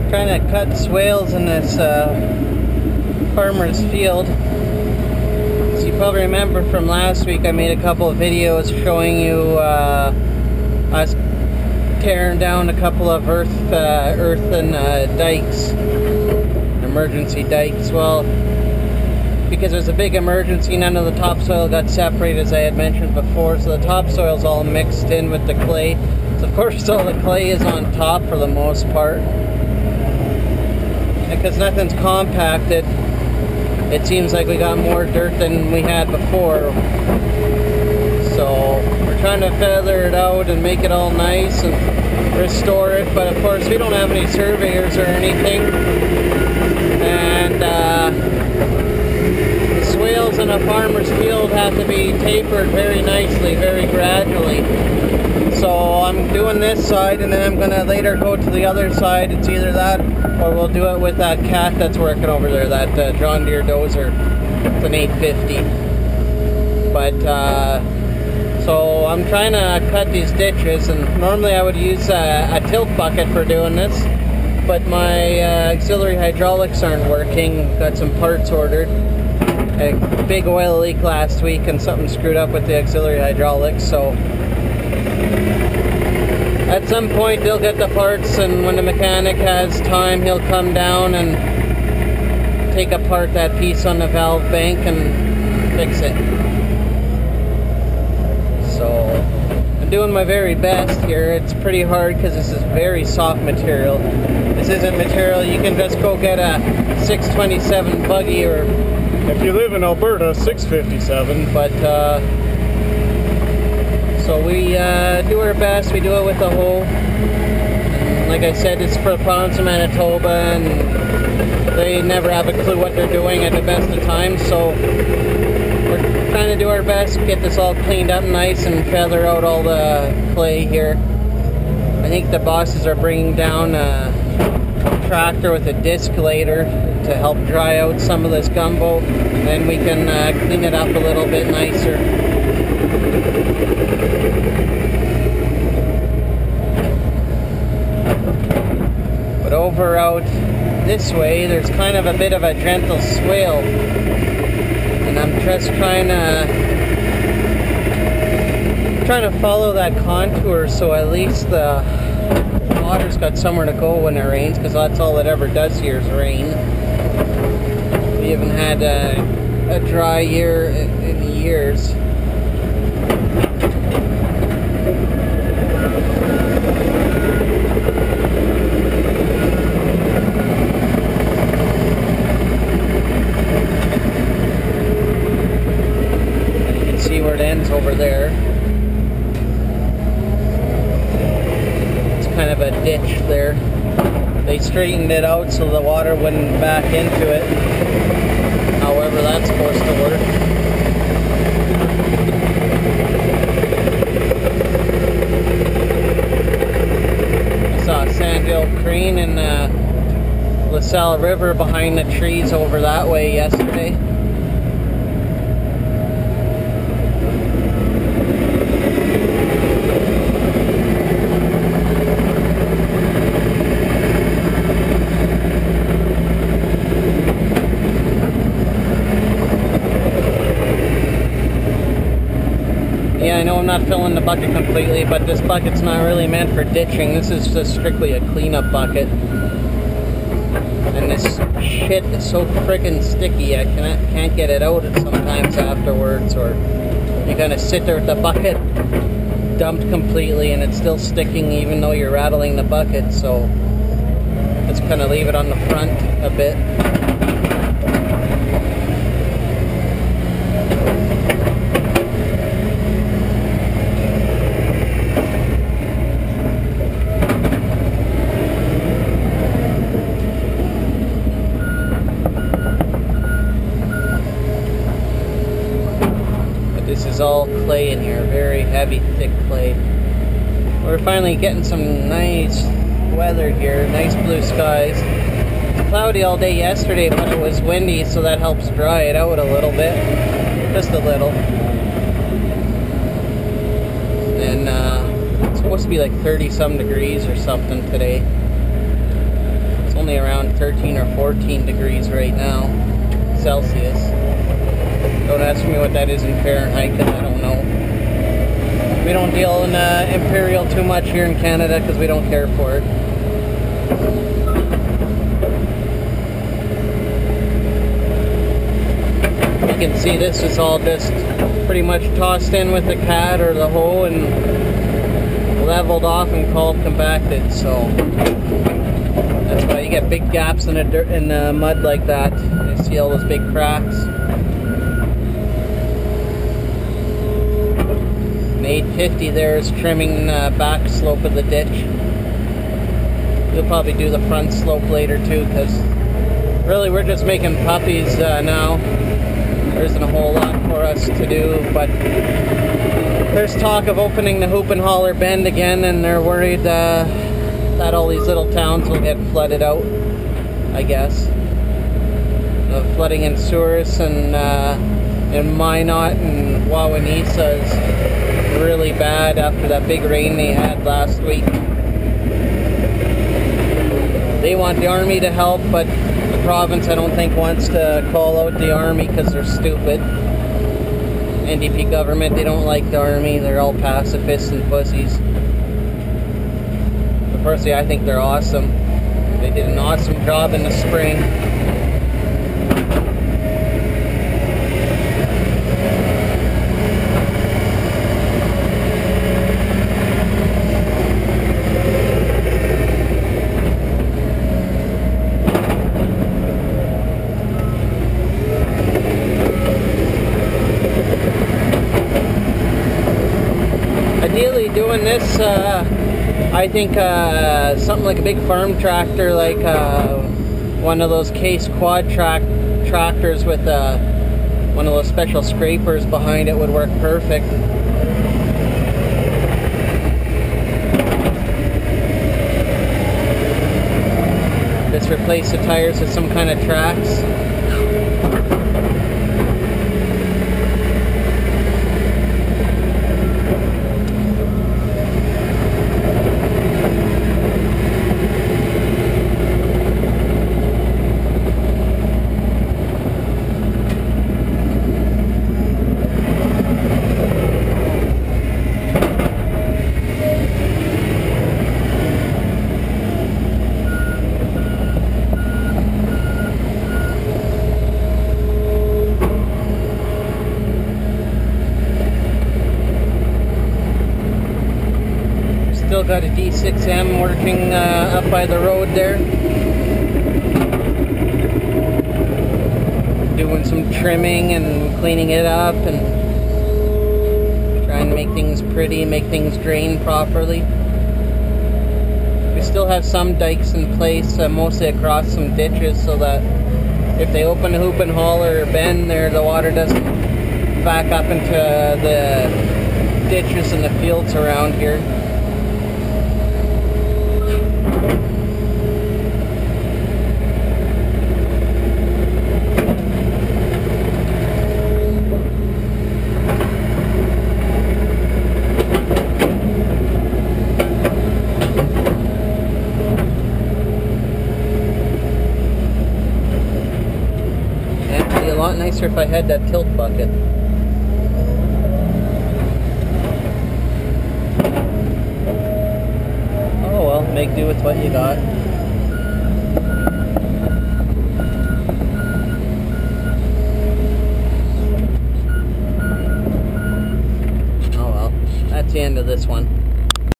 Trying to cut swales in this farmer's field. So you probably remember from last week I made a couple of videos showing you us tearing down a couple of earthen dikes, emergency dikes. Well, because there's a big emergency, none of the topsoil got separated, as I had mentioned before, so the topsoil's all mixed in with the clay. So of course all the clay is on top for the most part. Because nothing's compacted, it seems like we got more dirt than we had before. So we're trying to feather it out and make it all nice and restore it, but of course we don't have any surveyors or anything. And the swales in a farmer's field have to be tapered very nicely, very gradually. So I'm doing this side, and then I'm going to later go to the other side. It's either that, or we'll do it with that cat that's working over there, that John Deere dozer. It's an 850. But, so I'm trying to cut these ditches, and normally I would use a tilt bucket for doing this, but my auxiliary hydraulics aren't working. Got some parts ordered. A big oil leak last week, and something screwed up with the auxiliary hydraulics, so at some point they'll get the parts, and when the mechanic has time he'll come down and take apart that piece on the valve bank and fix it. So I'm doing my very best here. It's pretty hard because this is very soft material. This isn't material you can just go get a 627 buggy, or if you live in Alberta, 657. But so we do our best. We do it with a hoe. And like I said, it's for the province of Manitoba, and they never have a clue what they're doing at the best of times. So we're trying to do our best, get this all cleaned up nice and feather out all the clay here. I think the bosses are bringing down a tractor with a disc later to help dry out some of this gumbo. Then we can clean it up a little bit nicer. But over out this way, there's kind of a bit of a gentle swale, and I'm just trying to follow that contour, so at least the water's got somewhere to go when it rains, because that's all it ever does here is rain. We haven't had a dry year in years. See where it ends over there. It's kind of a ditch there. They straightened it out so the water wouldn't back into it. However that's supposed to work. I saw a sandhill crane in the LaSalle River behind the trees over that way yesterday. Yeah, I know I'm not filling the bucket completely, but this bucket's not really meant for ditching. This is just strictly a cleanup bucket. And this shit is so friggin' sticky, I can't get it out sometimes afterwards, or you gotta sit there with the bucket dumped completely and it's still sticking even though you're rattling the bucket, so just kind of leave it on the front a bit. This is all clay in here, very heavy, thick clay. We're finally getting some nice weather here, nice blue skies. It's cloudy all day yesterday, but it was windy, so that helps dry it out a little bit, just a little. And it's supposed to be like 30 some degrees or something today. only around 13 or 14 degrees right now, Celsius. Don't ask me what that is in Fahrenheit, because I don't know. We don't deal in imperial too much here in Canada because we don't care for it. You can see this is all just pretty much tossed in with the cat or the hoe and leveled off and called compacted, so that's why you get big gaps in the mud like that. You see all those big cracks. An 850 there is trimming the back slope of the ditch. We'll probably do the front slope later too, because really we're just making puppies now. There isn't a whole lot for us to do, but there's talk of opening the Hoop and Holler Bend again, and they're worried that all these little towns will get flooded out, I guess. The flooding in Souris and in Minot and Wawanesa is really bad after that big rain they had last week. They want the army to help, but the province I don't think wants to call out the army because they're stupid. NDP government, they don't like the army. They're all pacifists and pussies. But personally, I think they're awesome. They did an awesome job in the spring. Ideally doing this, I think something like a big farm tractor, like one of those Case quad tractors with one of those special scrapers behind it would work perfect. Just replace the tires with some kind of tracks. Still got a D6M working up by the road there. Doing some trimming and cleaning it up and trying to make things pretty, make things drain properly. We still have some dikes in place, mostly across some ditches, so that if they open a Hoop and Holler or bend there, the water doesn't back up into the ditches and the fields around here. A lot nicer if I had that tilt bucket. Oh well, make do with what you got. Oh well, that's the end of this one.